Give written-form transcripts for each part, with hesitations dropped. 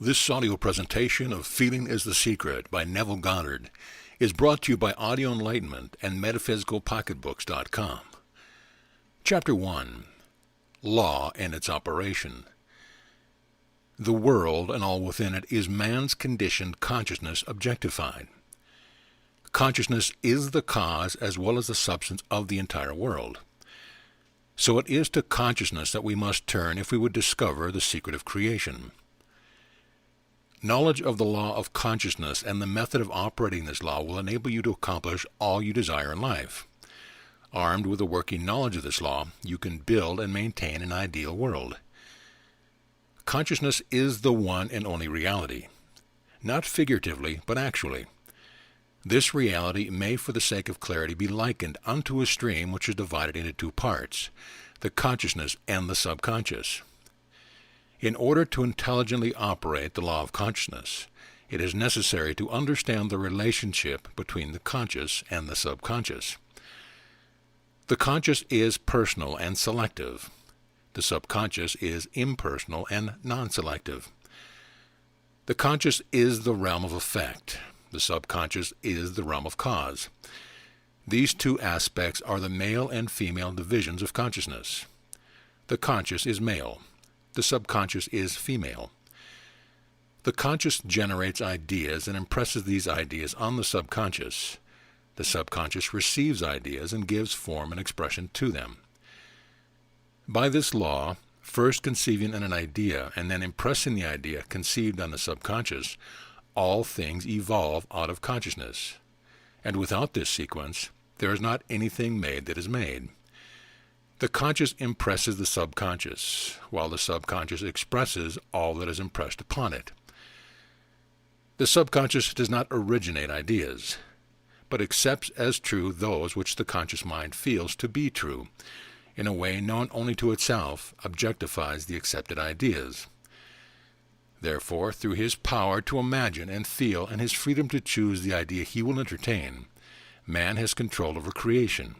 This audio presentation of Feeling is the Secret by Neville Goddard is brought to you by Audio Enlightenment and MetaphysicalPocketbooks.com. Chapter 1. Law and its Operation. The world and all within it is man's conditioned consciousness objectified. Consciousness is the cause as well as the substance of the entire world. So it is to consciousness that we must turn if we would discover the secret of creation. Knowledge of the law of consciousness and the method of operating this law will enable you to accomplish all you desire in life. Armed with a working knowledge of this law, you can build and maintain an ideal world. Consciousness is the one and only reality, not figuratively, but actually. This reality may, for the sake of clarity, be likened unto a stream which is divided into two parts, the consciousness and the subconscious. In order to intelligently operate the law of consciousness, it is necessary to understand the relationship between the conscious and the subconscious. The conscious is personal and selective. The subconscious is impersonal and non-selective. The conscious is the realm of effect. The subconscious is the realm of cause. These two aspects are the male and female divisions of consciousness. The conscious is male. The subconscious is female. The conscious generates ideas and impresses these ideas on the subconscious. The subconscious receives ideas and gives form and expression to them. By this law, first conceiving an idea and then impressing the idea conceived on the subconscious, all things evolve out of consciousness. And without this sequence, there is not anything made that is made. The conscious impresses the subconscious, while the subconscious expresses all that is impressed upon it. The subconscious does not originate ideas, but accepts as true those which the conscious mind feels to be true, in a way known only to itself, objectifies the accepted ideas. Therefore, through his power to imagine and feel and his freedom to choose the idea he will entertain, man has control over creation.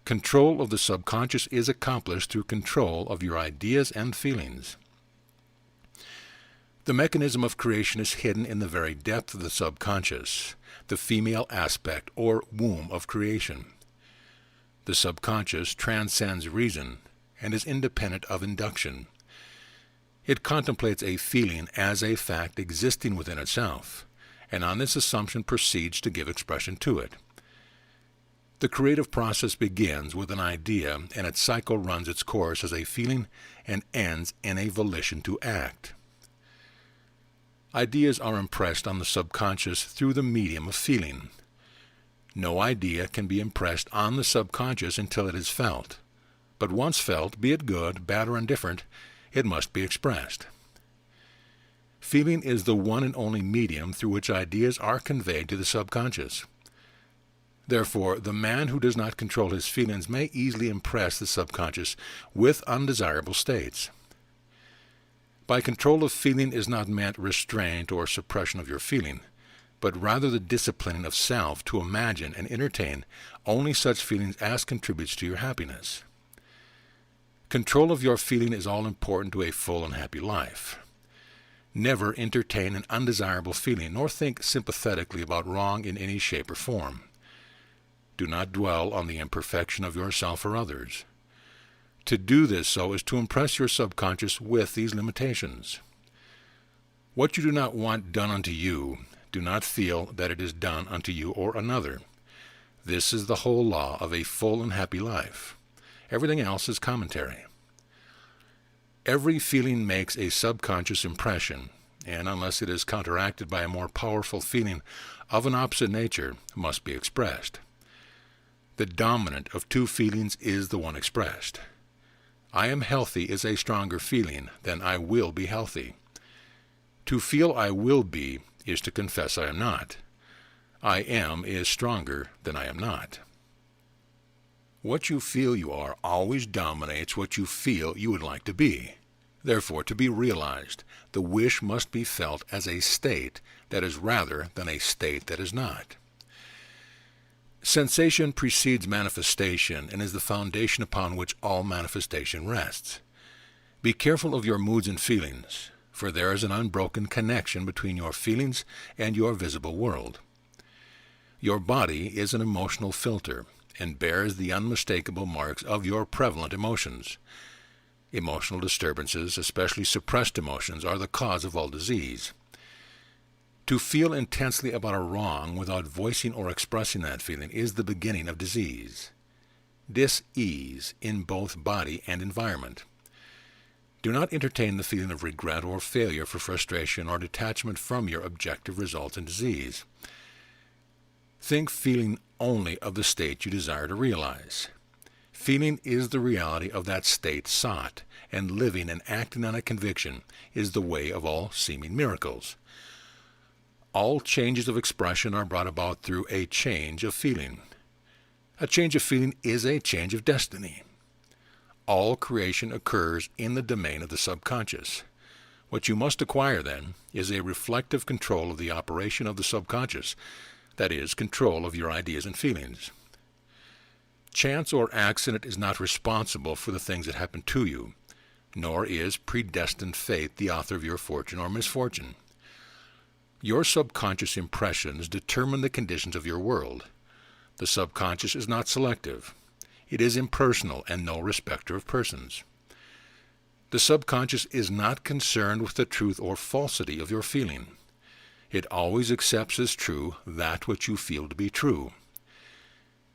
Control of the subconscious is accomplished through control of your ideas and feelings. The mechanism of creation is hidden in the very depth of the subconscious, the female aspect or womb of creation. The subconscious transcends reason and is independent of induction. It contemplates a feeling as a fact existing within itself, and on this assumption proceeds to give expression to it. The creative process begins with an idea, and its cycle runs its course as a feeling and ends in a volition to act. Ideas are impressed on the subconscious through the medium of feeling. No idea can be impressed on the subconscious until it is felt. But once felt, be it good, bad, or indifferent, it must be expressed. Feeling is the one and only medium through which ideas are conveyed to the subconscious. Therefore, the man who does not control his feelings may easily impress the subconscious with undesirable states. By control of feeling is not meant restraint or suppression of your feeling, but rather the disciplining of self to imagine and entertain only such feelings as contributes to your happiness. Control of your feeling is all important to a full and happy life. Never entertain an undesirable feeling, nor think sympathetically about wrong in any shape or form. Do not dwell on the imperfection of yourself or others. To do this so is to impress your subconscious with these limitations. What you do not want done unto you, do not feel that it is done unto you or another. This is the whole law of a full and happy life. Everything else is commentary. Every feeling makes a subconscious impression, and unless it is counteracted by a more powerful feeling of an opposite nature, must be expressed. The dominant of two feelings is the one expressed. I am healthy is a stronger feeling than I will be healthy. To feel I will be is to confess I am not. I am is stronger than I am not. What you feel you are always dominates what you feel you would like to be. Therefore, to be realized, the wish must be felt as a state that is rather than a state that is not. Sensation precedes manifestation and is the foundation upon which all manifestation rests. Be careful of your moods and feelings. for there is an unbroken connection between your feelings and your visible world. Your body is an emotional filter and bears the unmistakable marks of your prevalent emotions. Emotional disturbances, especially suppressed emotions, are the cause of all disease. To feel intensely about a wrong without voicing or expressing that feeling is the beginning of disease. Dis-ease in both body and environment. Do not entertain the feeling of regret or failure for frustration or detachment from your objective results in disease. Think feeling only of the state you desire to realize. Feeling is the reality of that state sought, and living and acting on a conviction is the way of all seeming miracles. All changes of expression are brought about through a change of feeling. A change of feeling is a change of destiny. All creation occurs in the domain of the subconscious. What you must acquire, then, is a reflective control of the operation of the subconscious, that is, control of your ideas and feelings. Chance or accident is not responsible for the things that happen to you, nor is predestined fate the author of your fortune or misfortune. Your subconscious impressions determine the conditions of your world. The subconscious is not selective. It is impersonal and no respecter of persons. The subconscious is not concerned with the truth or falsity of your feeling. It always accepts as true that which you feel to be true.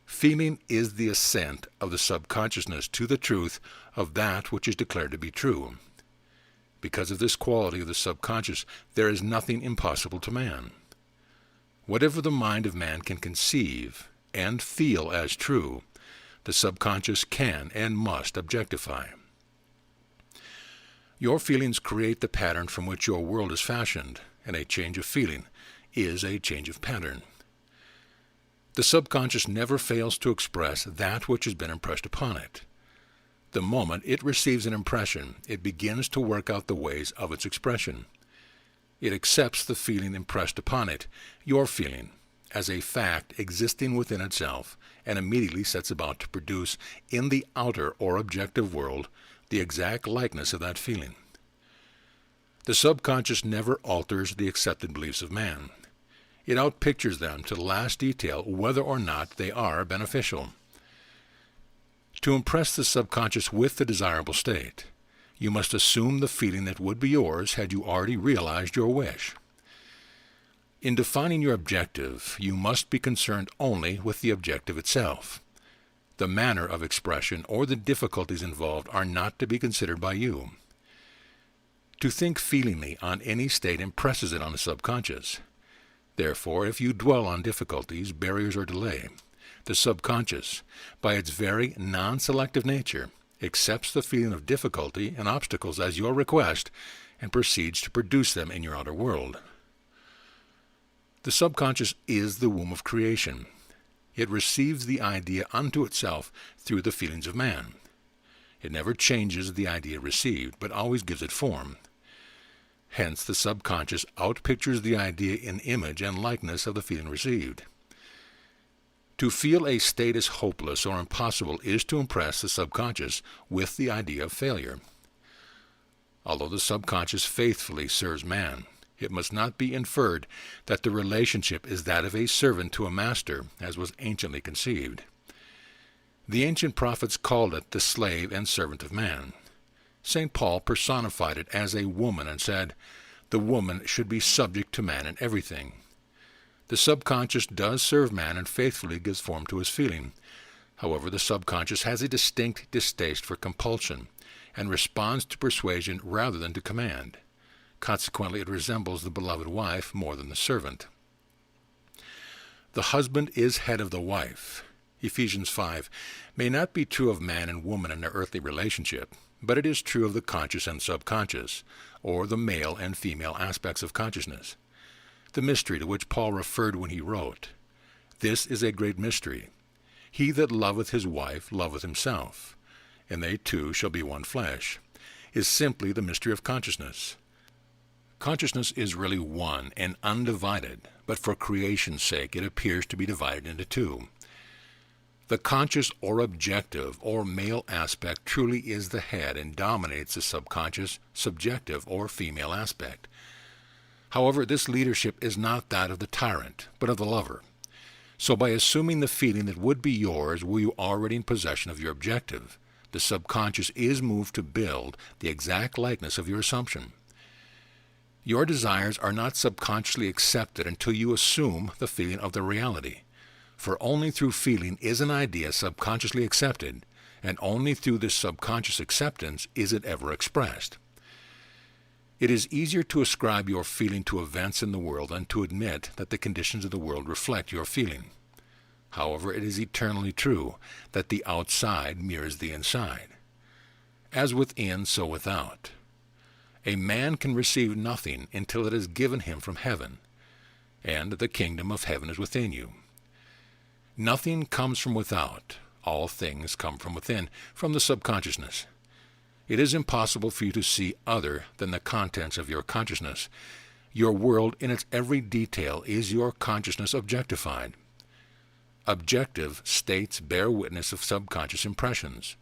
Feeling is the assent of the subconsciousness to the truth of that which is declared to be true. Because of this quality of the subconscious, there is nothing impossible to man. Whatever the mind of man can conceive and feel as true, the subconscious can and must objectify. Your feelings create the pattern from which your world is fashioned, and a change of feeling is a change of pattern. The subconscious never fails to express that which has been impressed upon it. The moment it receives an impression, it begins to work out the ways of its expression. It accepts the feeling impressed upon it, your feeling, as a fact existing within itself, and immediately sets about to produce in the outer or objective world the exact likeness of that feeling. The subconscious never alters the accepted beliefs of man. It outpictures them to the last detail whether or not they are beneficial. To impress the subconscious with the desirable state, you must assume the feeling that would be yours had you already realized your wish. In defining your objective, you must be concerned only with the objective itself. The manner of expression or the difficulties involved are not to be considered by you. To think feelingly on any state impresses it on the subconscious. Therefore, if you dwell on difficulties, barriers, or delay, the subconscious, by its very non-selective nature, accepts the feeling of difficulty and obstacles as your request and proceeds to produce them in your outer world. The subconscious is the womb of creation. It receives the idea unto itself through the feelings of man. It never changes the idea received, but always gives it form. Hence, the subconscious outpictures the idea in image and likeness of the feeling received. To feel a state as hopeless or impossible is to impress the subconscious with the idea of failure. Although the subconscious faithfully serves man, it must not be inferred that the relationship is that of a servant to a master, as was anciently conceived. The ancient prophets called it the slave and servant of man. St. Paul personified it as a woman and said, "The woman should be subject to man in everything." The subconscious does serve man and faithfully gives form to his feeling. However, the subconscious has a distinct distaste for compulsion and responds to persuasion rather than to command. Consequently, it resembles the beloved wife more than the servant. The husband is head of the wife. Ephesians 5 may not be true of man and woman in their earthly relationship, but it is true of the conscious and subconscious, or the male and female aspects of consciousness. The mystery to which Paul referred when he wrote, "This is a great mystery. He that loveth his wife loveth himself, and they two shall be one flesh," is simply the mystery of consciousness. Consciousness is really one and undivided, but for creation's sake it appears to be divided into two. The conscious or objective or male aspect truly is the head and dominates the subconscious, subjective, or female aspect. However, this leadership is not that of the tyrant, but of the lover. So by assuming the feeling that would be yours were you already in possession of your objective, the subconscious is moved to build the exact likeness of your assumption. Your desires are not subconsciously accepted until you assume the feeling of the reality. For only through feeling is an idea subconsciously accepted, and only through this subconscious acceptance is it ever expressed. It is easier to ascribe your feeling to events in the world than to admit that the conditions of the world reflect your feeling. However, it is eternally true that the outside mirrors the inside. As within, so without. A man can receive nothing until it is given him from heaven, and the kingdom of heaven is within you. Nothing comes from without. All things come from within, from the subconsciousness. It is impossible for you to see other than the contents of your consciousness. Your world in its every detail is your consciousness objectified. Objective states bear witness of subconscious impressions.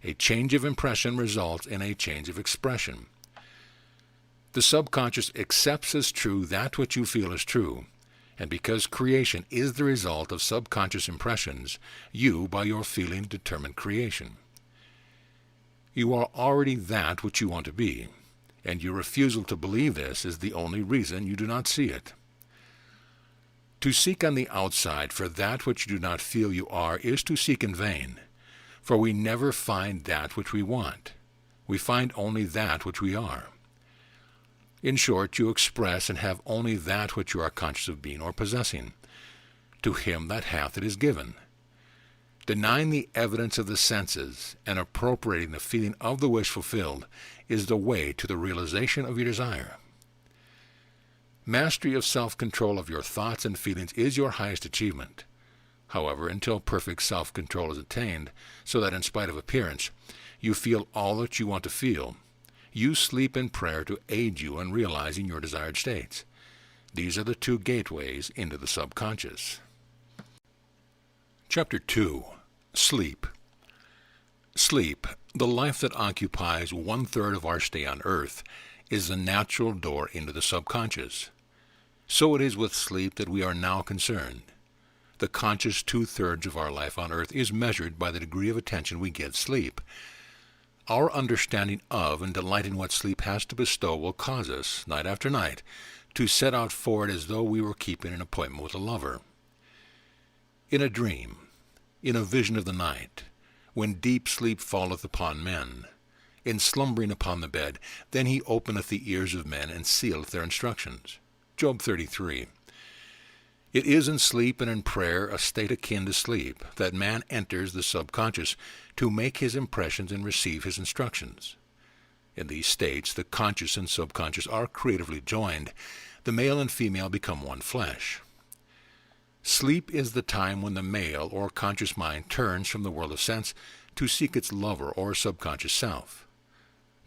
A change of impression results in a change of expression. The subconscious accepts as true that which you feel is true, and because creation is the result of subconscious impressions, you, by your feeling, determine creation. You are already that which you want to be, and your refusal to believe this is the only reason you do not see it. To seek on the outside for that which you do not feel you are is to seek in vain, for we never find that which we want. We find only that which we are. In short, you express and have only that which you are conscious of being or possessing. To him that hath it is given. Denying the evidence of the senses and appropriating the feeling of the wish fulfilled is the way to the realization of your desire. Mastery of self-control of your thoughts and feelings is your highest achievement. However, until perfect self-control is attained, so that in spite of appearance, you feel all that you want to feel, you sleep in prayer to aid you in realizing your desired states. These are the two gateways into the subconscious. Chapter 2. Sleep. Sleep, the life that occupies 1/3 of our stay on earth, is the natural door into the subconscious. So it is with sleep that we are now concerned. The conscious 2/3 of our life on earth is measured by the degree of attention we give sleep. Our understanding of and delight in what sleep has to bestow will cause us, night after night, to set out for it as though we were keeping an appointment with a lover. In a dream, in a vision of the night, when deep sleep falleth upon men, in slumbering upon the bed, then he openeth the ears of men and sealeth their instructions. Job 33. It is in sleep and in prayer, a state akin to sleep, that man enters the subconscious to make his impressions and receive his instructions. In these states, the conscious and subconscious are creatively joined. The male and female become one flesh. Sleep is the time when the male or conscious mind turns from the world of sense to seek its lover or subconscious self.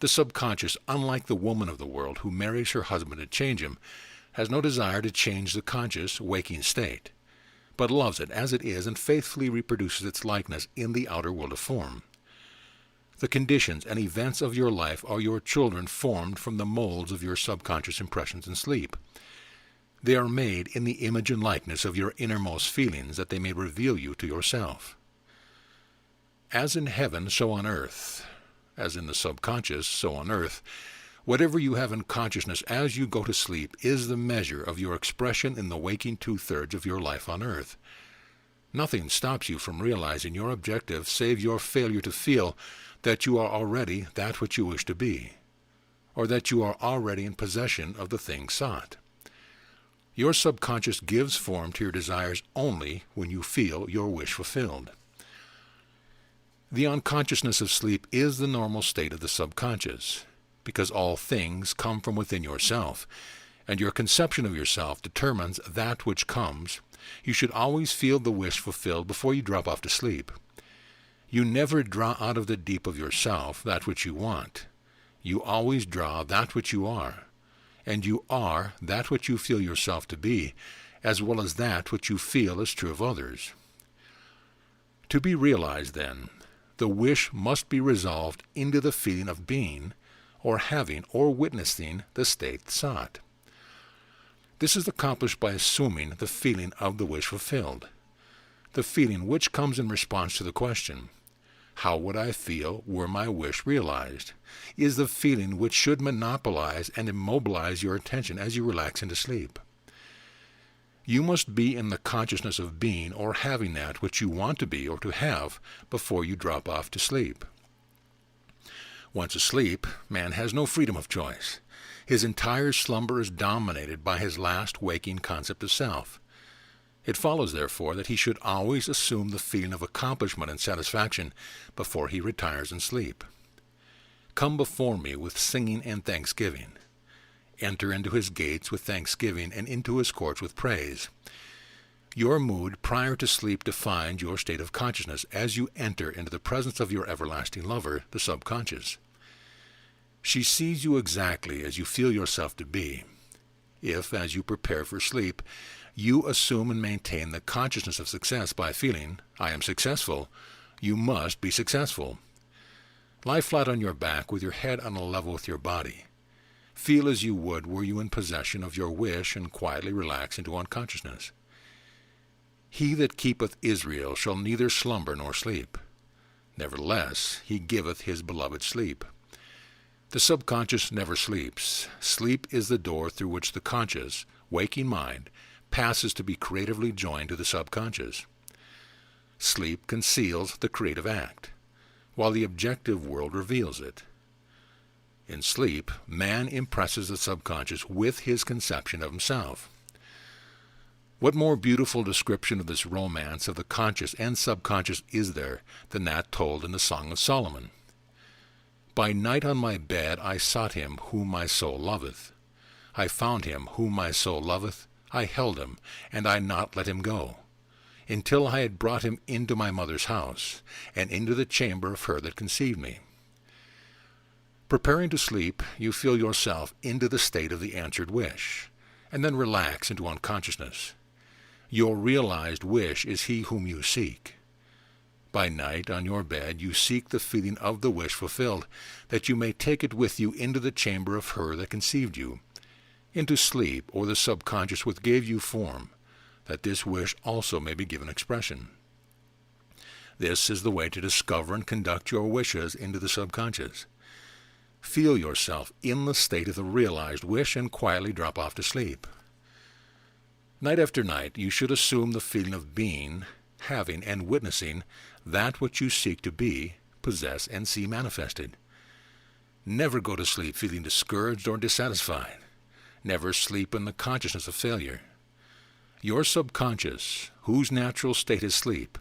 The subconscious, unlike the woman of the world who marries her husband to change him, has no desire to change the conscious, waking state, but loves it as it is and faithfully reproduces its likeness in the outer world of form. The conditions and events of your life are your children formed from the molds of your subconscious impressions in sleep. They are made in the image and likeness of your innermost feelings, that they may reveal you to yourself. As in heaven, so on earth. As in the subconscious, so on earth. Whatever you have in consciousness as you go to sleep is the measure of your expression in the waking 2/3 of your life on earth. Nothing stops you from realizing your objective save your failure to feel that you are already that which you wish to be, or that you are already in possession of the thing sought. Your subconscious gives form to your desires only when you feel your wish fulfilled. The unconsciousness of sleep is the normal state of the subconscious, because all things come from within yourself, and your conception of yourself determines that which comes. You should always feel the wish fulfilled before you drop off to sleep. You never draw out of the deep of yourself that which you want. You always draw that which you are, and you are that which you feel yourself to be, as well as that which you feel is true of others. To be realized, then, the wish must be resolved into the feeling of being, or having, or witnessing the state sought. This is accomplished by assuming the feeling of the wish fulfilled. The feeling which comes in response to the question, how would I feel were my wish realized, is the feeling which should monopolize and immobilize your attention as you relax into sleep. You must be in the consciousness of being or having that which you want to be or to have before you drop off to sleep. Once asleep, man has no freedom of choice. His entire slumber is dominated by his last waking concept of self. It follows, therefore, that he should always assume the feeling of accomplishment and satisfaction before he retires in sleep. Come before me with singing and thanksgiving. Enter into his gates with thanksgiving and into his courts with praise. Your mood prior to sleep defines your state of consciousness as you enter into the presence of your everlasting lover, the subconscious. She sees you exactly as you feel yourself to be. If, as you prepare for sleep, you assume and maintain the consciousness of success by feeling, I am successful, you must be successful. Lie flat on your back with your head on a level with your body. Feel as you would were you in possession of your wish and quietly relax into unconsciousness. He that keepeth Israel shall neither slumber nor sleep. Nevertheless, he giveth his beloved sleep. The subconscious never sleeps. Sleep is the door through which the conscious, waking mind passes to be creatively joined to the subconscious. Sleep conceals the creative act, while the objective world reveals it. In sleep, man impresses the subconscious with his conception of himself. What more beautiful description of this romance of the conscious and subconscious is there than that told in the Song of Solomon? By night on my bed I sought him whom my soul loveth. I found him whom my soul loveth. I held him, and I not let him go, until I had brought him into my mother's house, and into the chamber of her that conceived me. Preparing to sleep, you feel yourself into the state of the answered wish, and then relax into unconsciousness. Your realized wish is he whom you seek. By night, on your bed, you seek the feeling of the wish fulfilled, that you may take it with you into the chamber of her that conceived you, into sleep, or the subconscious which gave you form, that this wish also may be given expression. This is the way to discover and conduct your wishes into the subconscious. Feel yourself in the state of the realized wish and quietly drop off to sleep. Night after night, you should assume the feeling of being, having, and witnessing that which you seek to be, possess, and see manifested. Never go to sleep feeling discouraged or dissatisfied. Never sleep in the consciousness of failure. Your subconscious, whose natural state is sleep,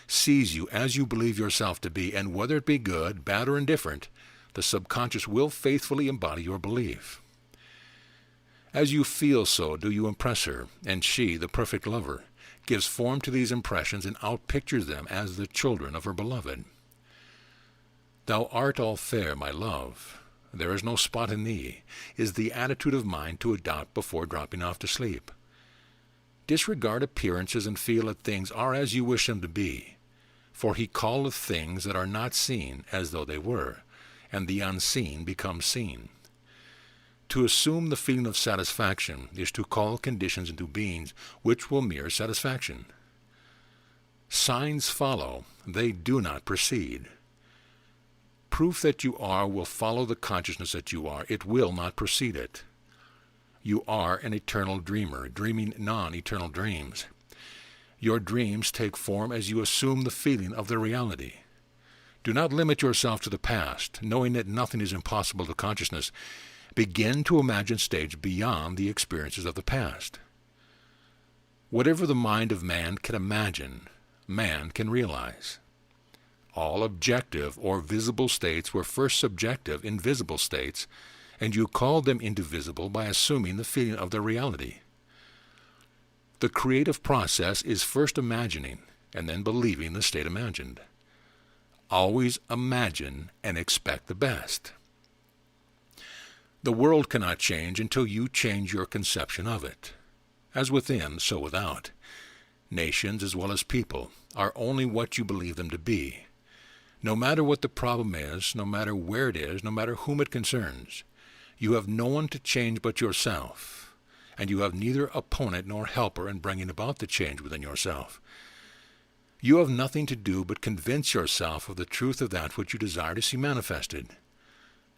sees you as you believe yourself to be, and whether it be good, bad, or indifferent, the subconscious will faithfully embody your belief. As you feel so, do you impress her, and she, the perfect lover, gives form to these impressions and outpictures them as the children of her beloved. Thou art all fair, my love. There is no spot in thee, is the attitude of mind to adopt before dropping off to sleep. Disregard appearances and feel that things are as you wish them to be, for he calleth things that are not seen as though they were, and the unseen becomes seen. To assume the feeling of satisfaction is to call conditions into beings which will mirror satisfaction. Signs follow, they do not precede. Proof that you are will follow the consciousness that you are. It will not precede it. You are an eternal dreamer, dreaming non-eternal dreams. Your dreams take form as you assume the feeling of their reality. Do not limit yourself to the past, knowing that nothing is impossible to consciousness. Begin to imagine states beyond the experiences of the past. Whatever the mind of man can imagine, man can realize. All objective or visible states were first subjective, invisible states, and you called them indivisible by assuming the feeling of their reality. The creative process is first imagining and then believing the state imagined. Always imagine and expect the best. The world cannot change until you change your conception of it. As within, so without. Nations as well as people, are only what you believe them to be. No matter what the problem is, no matter where it is, no matter whom it concerns, you have no one to change but yourself, and you have neither opponent nor helper in bringing about the change within yourself. You have nothing to do but convince yourself of the truth of that which you desire to see manifested.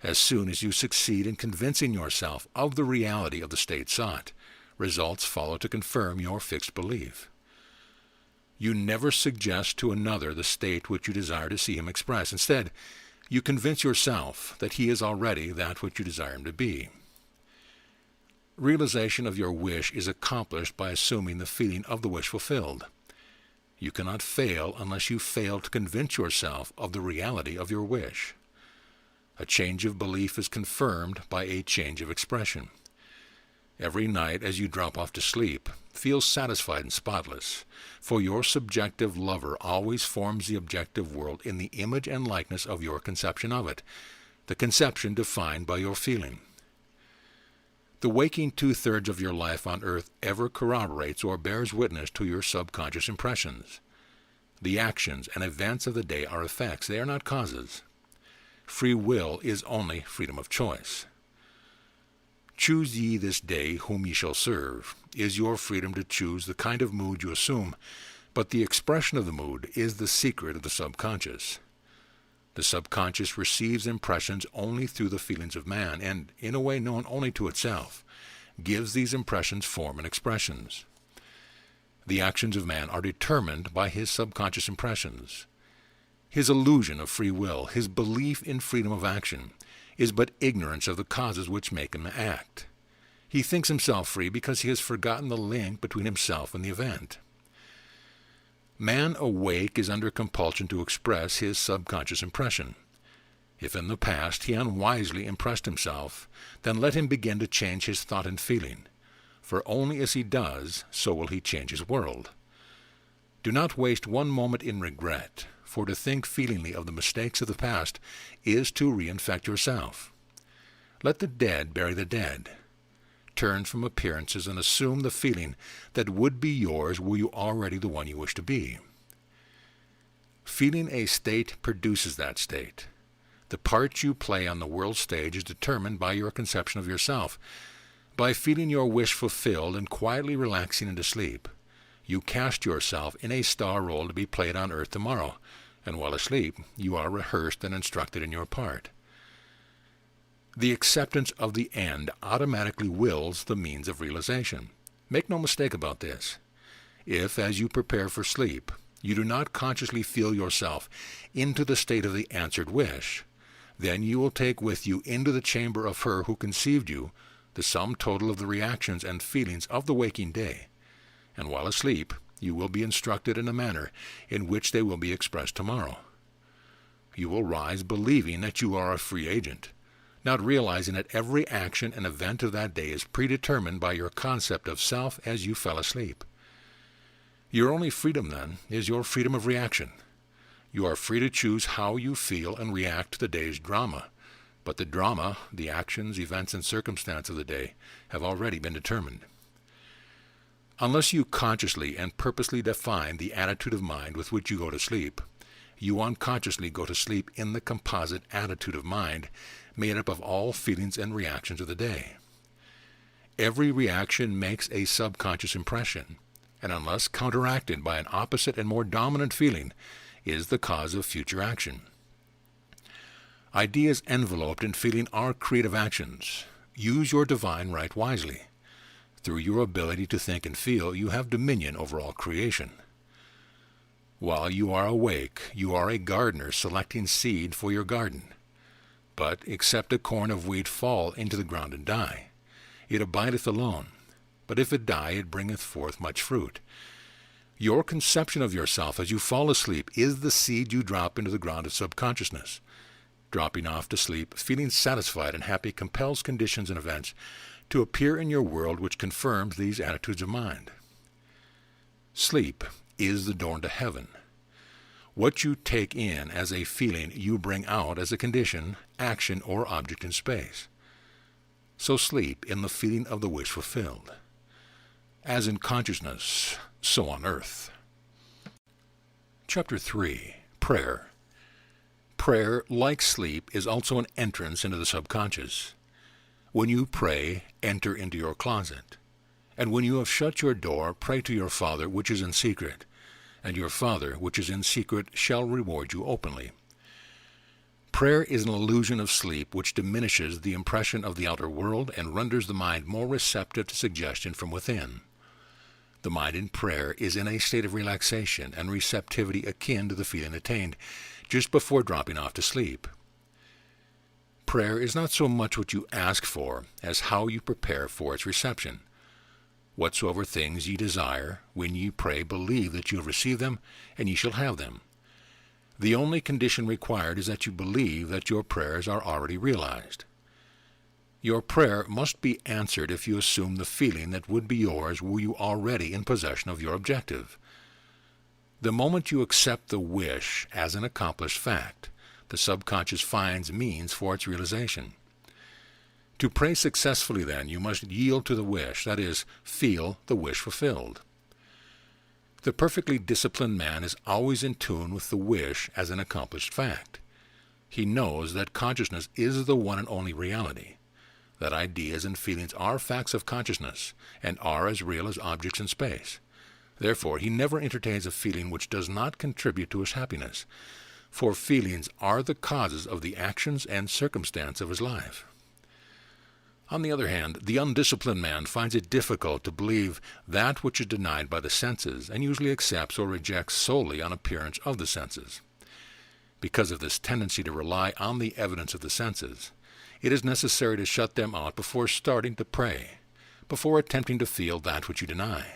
As soon as you succeed in convincing yourself of the reality of the state sought, results follow to confirm your fixed belief. You never suggest to another the state which you desire to see him express. Instead, you convince yourself that he is already that which you desire him to be. Realization of your wish is accomplished by assuming the feeling of the wish fulfilled. You cannot fail unless you fail to convince yourself of the reality of your wish. A change of belief is confirmed by a change of expression. Every night as you drop off to sleep, feel satisfied and spotless, for your subjective lover always forms the objective world in the image and likeness of your conception of it, the conception defined by your feeling. The waking two-thirds of your life on earth ever corroborates or bears witness to your subconscious impressions. The actions and events of the day are effects, they are not causes. Free will is only freedom of choice. Choose ye this day whom ye shall serve is your freedom to choose the kind of mood you assume, but the expression of the mood is the secret of the subconscious. The subconscious receives impressions only through the feelings of man, and, in a way known only to itself, gives these impressions form and expressions. The actions of man are determined by his subconscious impressions. His illusion of free will, his belief in freedom of action, is but ignorance of the causes which make him act. He thinks himself free because he has forgotten the link between himself and the event. Man awake is under compulsion to express his subconscious impression. If in the past he unwisely impressed himself, then let him begin to change his thought and feeling, for only as he does, so will he change his world. Do not waste one moment in regret, for to think feelingly of the mistakes of the past is to reinfect yourself. Let the dead bury the dead. Turn from appearances and assume the feeling that would be yours were you already the one you wish to be. Feeling a state produces that state. The part you play on the world stage is determined by your conception of yourself. By feeling your wish fulfilled and quietly relaxing into sleep, you cast yourself in a star role to be played on earth tomorrow, and while asleep you are rehearsed and instructed in your part. The acceptance of the end automatically wills the means of realization. Make no mistake about this. If, as you prepare for sleep, you do not consciously feel yourself into the state of the answered wish, then you will take with you into the chamber of her who conceived you the sum total of the reactions and feelings of the waking day, and while asleep you will be instructed in a manner in which they will be expressed tomorrow. You will rise believing that you are a free agent, not realizing that every action and event of that day is predetermined by your concept of self as you fell asleep. Your only freedom, then, is your freedom of reaction. You are free to choose how you feel and react to the day's drama, but the drama, the actions, events, and circumstances of the day have already been determined. Unless you consciously and purposely define the attitude of mind with which you go to sleep, you unconsciously go to sleep in the composite attitude of mind made up of all feelings and reactions of the day. Every reaction makes a subconscious impression, and unless counteracted by an opposite and more dominant feeling, is the cause of future action. Ideas enveloped in feeling are creative actions. Use your divine right wisely. Through your ability to think and feel, you have dominion over all creation. While you are awake, you are a gardener selecting seed for your garden. But except a corn of wheat fall into the ground and die, it abideth alone. But if it die, it bringeth forth much fruit. Your conception of yourself as you fall asleep is the seed you drop into the ground of subconsciousness. Dropping off to sleep, feeling satisfied and happy compels conditions and events to appear in your world which confirms these attitudes of mind. Sleep is the door to heaven. What you take in as a feeling you bring out as a condition, action, or object in space. So sleep in the feeling of the wish fulfilled. As in consciousness, so on earth. Chapter 3. Prayer. Prayer, like sleep, is also an entrance into the subconscious. When you pray, enter into your closet. And when you have shut your door, pray to your Father which is in secret, and your Father which is in secret shall reward you openly. Prayer is an illusion of sleep which diminishes the impression of the outer world and renders the mind more receptive to suggestion from within. The mind in prayer is in a state of relaxation and receptivity akin to the feeling attained just before dropping off to sleep. Prayer is not so much what you ask for as how you prepare for its reception. Whatsoever things ye desire, when ye pray, believe that you have received them, and ye shall have them. The only condition required is that you believe that your prayers are already realized. Your prayer must be answered if you assume the feeling that would be yours were you already in possession of your objective. The moment you accept the wish as an accomplished fact, the subconscious finds means for its realization. To pray successfully, then, you must yield to the wish, that is, feel the wish fulfilled. The perfectly disciplined man is always in tune with the wish as an accomplished fact. He knows that consciousness is the one and only reality, that ideas and feelings are facts of consciousness and are as real as objects in space. Therefore, he never entertains a feeling which does not contribute to his happiness, for feelings are the causes of the actions and circumstance of his life. On the other hand, the undisciplined man finds it difficult to believe that which is denied by the senses, and usually accepts or rejects solely on appearance of the senses. Because of this tendency to rely on the evidence of the senses, it is necessary to shut them out before starting to pray, before attempting to feel that which you deny.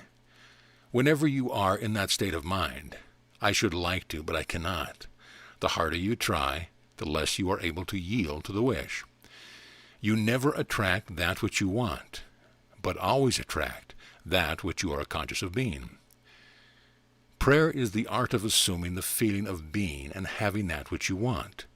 Whenever you are in that state of mind, I should like to, but I cannot, the harder you try, the less you are able to yield to the wish. You never attract that which you want, but always attract that which you are conscious of being. Prayer is the art of assuming the feeling of being and having that which you want.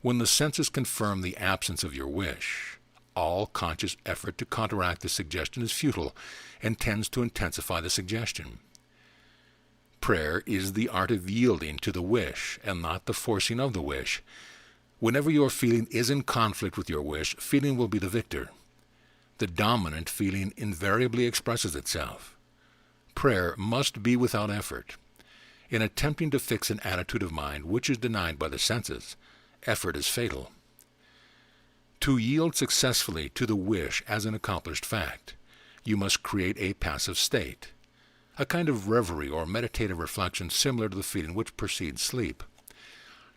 When the senses confirm the absence of your wish, all conscious effort to counteract the suggestion is futile and tends to intensify the suggestion. Prayer is the art of yielding to the wish and not the forcing of the wish. Whenever your feeling is in conflict with your wish, feeling will be the victor. The dominant feeling invariably expresses itself. Prayer must be without effort. In attempting to fix an attitude of mind which is denied by the senses, effort is fatal. To yield successfully to the wish as an accomplished fact, you must create a passive state, a kind of reverie or meditative reflection similar to the feeling which precedes sleep.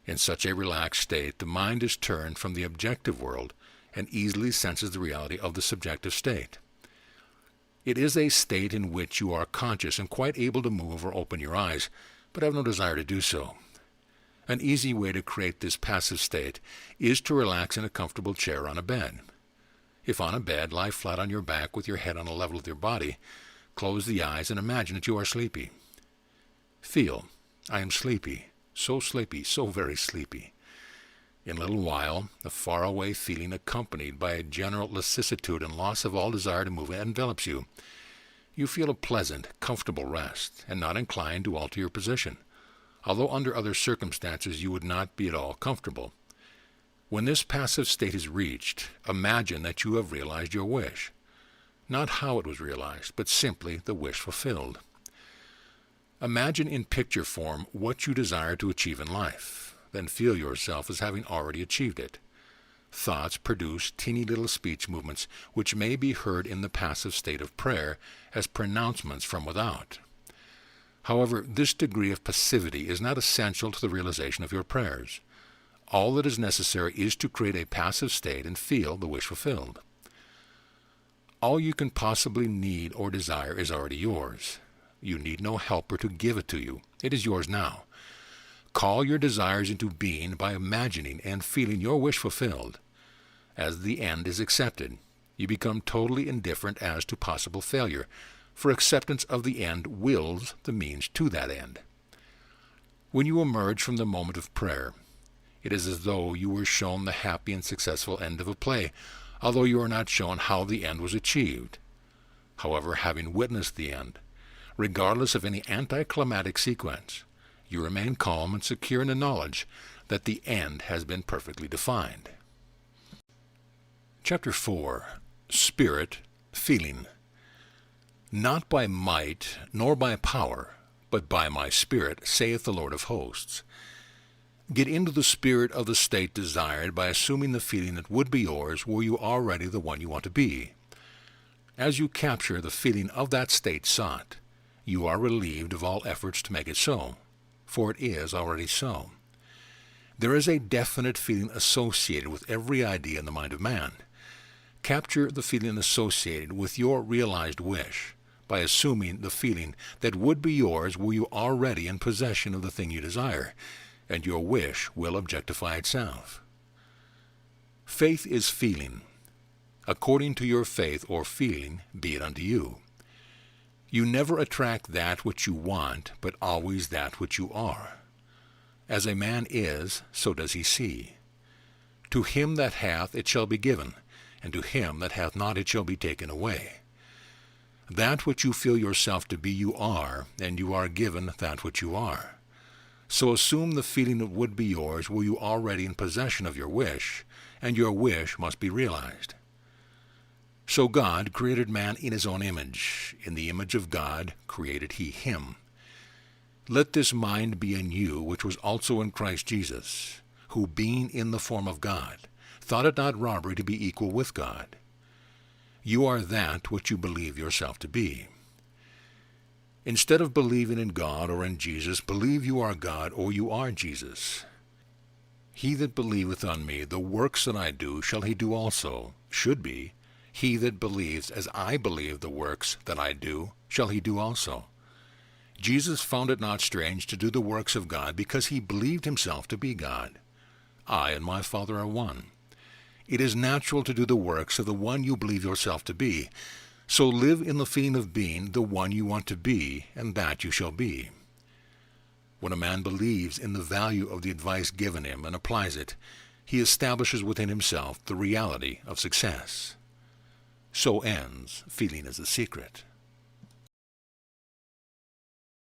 In such a relaxed state, the mind is turned from the objective world and easily senses the reality of the subjective state. It is a state in which you are conscious and quite able to move or open your eyes, but have no desire to do so. An easy way to create this passive state is to relax in a comfortable chair on a bed. If on a bed, lie flat on your back with your head on a level with your body. Close the eyes and imagine that you are sleepy. Feel, I am sleepy, so very sleepy. In a little while, a faraway feeling accompanied by a general lassitude and loss of all desire to move envelops you. You feel a pleasant, comfortable rest, and not inclined to alter your position, although under other circumstances you would not be at all comfortable. When this passive state is reached, imagine that you have realized your wish. Not how it was realized, but simply the wish fulfilled. Imagine in picture form what you desire to achieve in life. Then feel yourself as having already achieved it. Thoughts produce teeny little speech movements which may be heard in the passive state of prayer as pronouncements from without. However, this degree of passivity is not essential to the realization of your prayers. All that is necessary is to create a passive state and feel the wish fulfilled. All you can possibly need or desire is already yours. You need no helper to give it to you. It is yours now. Call your desires into being by imagining and feeling your wish fulfilled. As the end is accepted, you become totally indifferent as to possible failure, for acceptance of the end wills the means to that end. When you emerge from the moment of prayer, it is as though you were shown the happy and successful end of a play, although you are not shown how the end was achieved. However, having witnessed the end, regardless of any anticlimactic sequence, You remain calm and secure in the knowledge that the end has been perfectly defined. Chapter 4. Spirit, Feeling. Not by might, nor by power, but by my Spirit, saith the Lord of hosts. Get into the spirit of the state desired by assuming the feeling that would be yours were you already the one you want to be. As you capture the feeling of that state sought, you are relieved of all efforts to make it so, for it is already so. There is a definite feeling associated with every idea in the mind of man. Capture the feeling associated with your realized wish by assuming the feeling that would be yours were you already in possession of the thing you desire, and your wish will objectify itself. Faith is feeling. According to your faith or feeling, be it unto you. You never attract that which you want, but always that which you are. As a man is, so does he see. To him that hath it shall be given, and to him that hath not it shall be taken away. That which you feel yourself to be you are, and you are given that which you are. So assume the feeling that would be yours were you already in possession of your wish, and your wish must be realized. So God created man in his own image. In the image of God created he him. Let this mind be in you, which was also in Christ Jesus, who being in the form of God, thought it not robbery to be equal with God. You are that which you believe yourself to be. Instead of believing in God or in Jesus, believe you are God or you are Jesus. He that believeth on me, the works that I do shall he do also, should be, he that believes as I believe the works that I do shall he do also. Jesus found it not strange to do the works of God because he believed himself to be God. I and my Father are one. It is natural to do the works of the one you believe yourself to be. So live in the feeling of being the one you want to be, and that you shall be. When a man believes in the value of the advice given him and applies it, he establishes within himself the reality of success. So ends Feeling is the Secret.